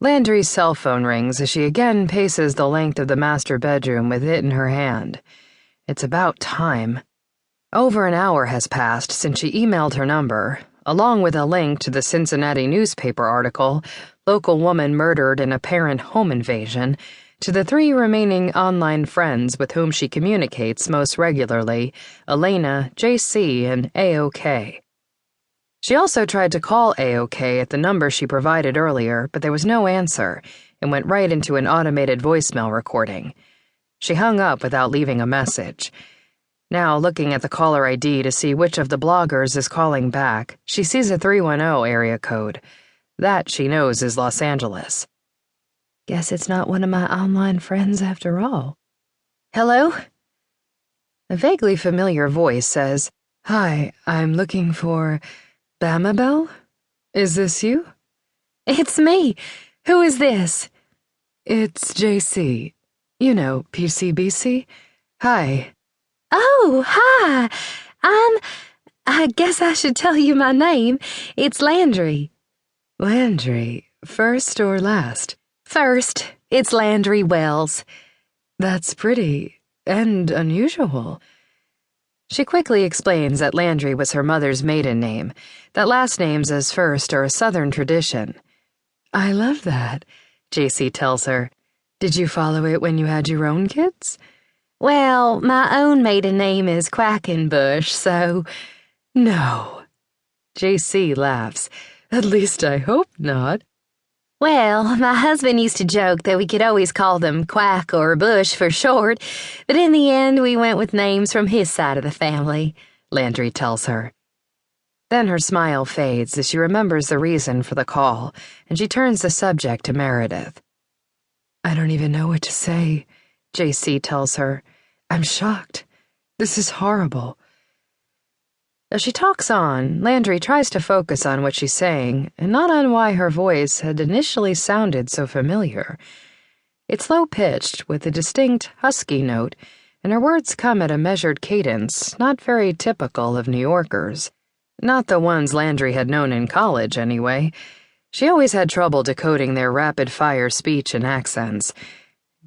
Landry's cell phone rings as she again paces the length of the master bedroom with it in her hand. It's about time. Over an hour has passed since she emailed her number, along with a link to the Cincinnati newspaper article, Local Woman Murdered in Apparent Home Invasion, to the 3 remaining online friends with whom she communicates most regularly, Elena, JC, and AOK. She also tried to call AOK at the number she provided earlier, but there was no answer, and went right into an automated voicemail recording. She hung up without leaving a message. Now, looking at the caller ID to see which of the bloggers is calling back, she sees a 310 area code. That, she knows, is Los Angeles. Guess it's not one of my online friends after all. Hello? A vaguely familiar voice says, "Hi, I'm looking for Bamabel? Is this you?" It's me. Who is this? It's JC. You know, PCBC. Hi. Oh, hi. I guess I should tell you my name. It's Landry. Landry, first or last? First, it's Landry Wells. That's pretty and unusual. She quickly explains that Landry was her mother's maiden name, that last names as first are a Southern tradition. I love that, JC tells her. Did you follow it when you had your own kids? Well, my own maiden name is Quackenbush, so... No. JC laughs. At least I hope not. Well, my husband used to joke that we could always call them Quack or Bush for short, but in the end we went with names from his side of the family, Landry tells her. Then her smile fades as she remembers the reason for the call, and she turns the subject to Meredith. I don't even know what to say, JC tells her. I'm shocked. This is horrible. As she talks on, Landry tries to focus on what she's saying, and not on why her voice had initially sounded so familiar. It's low-pitched, with a distinct, husky note, and her words come at a measured cadence, not very typical of New Yorkers. Not the ones Landry had known in college, anyway. She always had trouble decoding their rapid-fire speech and accents.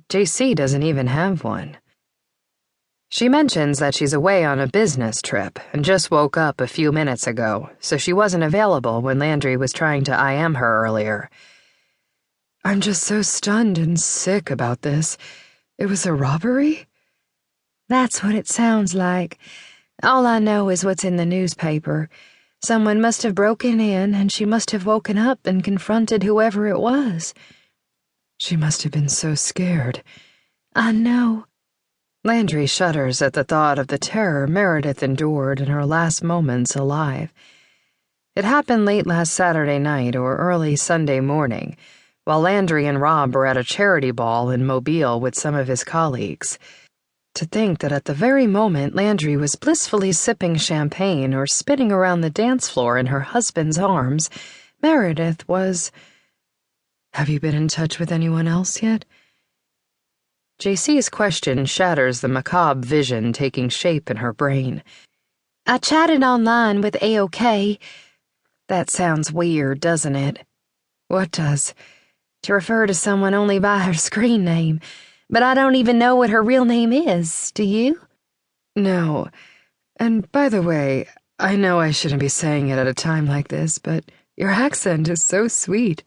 JC doesn't even have one. She mentions that she's away on a business trip and just woke up a few minutes ago, so she wasn't available when Landry was trying to IM her earlier. I'm just so stunned and sick about this. It was a robbery? That's what it sounds like. All I know is what's in the newspaper. Someone must have broken in, and she must have woken up and confronted whoever it was. She must have been so scared. I know. Landry shudders at the thought of the terror Meredith endured in her last moments alive. It happened late last Saturday night or early Sunday morning, while Landry and Rob were at a charity ball in Mobile with some of his colleagues. To think that at the very moment Landry was blissfully sipping champagne or spinning around the dance floor in her husband's arms, Meredith was... Have you been in touch with anyone else yet? JC's question shatters the macabre vision taking shape in her brain. I chatted online with AOK. That sounds weird, doesn't it? What does? To refer to someone only by her screen name. But I don't even know what her real name is, do you? No. And by the way, I know I shouldn't be saying it at a time like this, but your accent is so sweet.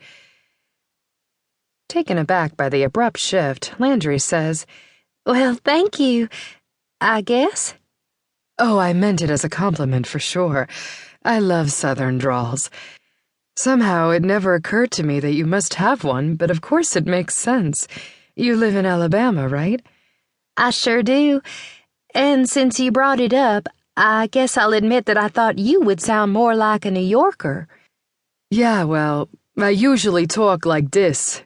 Taken aback by the abrupt shift, Landry says, Well, thank you, I guess. Oh, I meant it as a compliment for sure. I love Southern drawls. Somehow it never occurred to me that you must have one, but of course it makes sense. You live in Alabama, right? I sure do. And since you brought it up, I guess I'll admit that I thought you would sound more like a New Yorker. Yeah, well, I usually talk like this,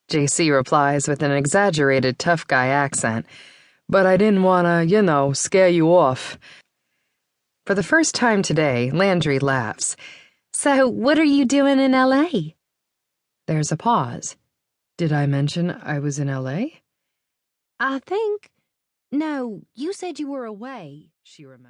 JC replies with an exaggerated tough guy accent, but I didn't want to, scare you off. For the first time today, Landry laughs. So, what are you doing in L.A.? There's a pause. Did I mention I was in L.A.? No, you said you were away, she remembered.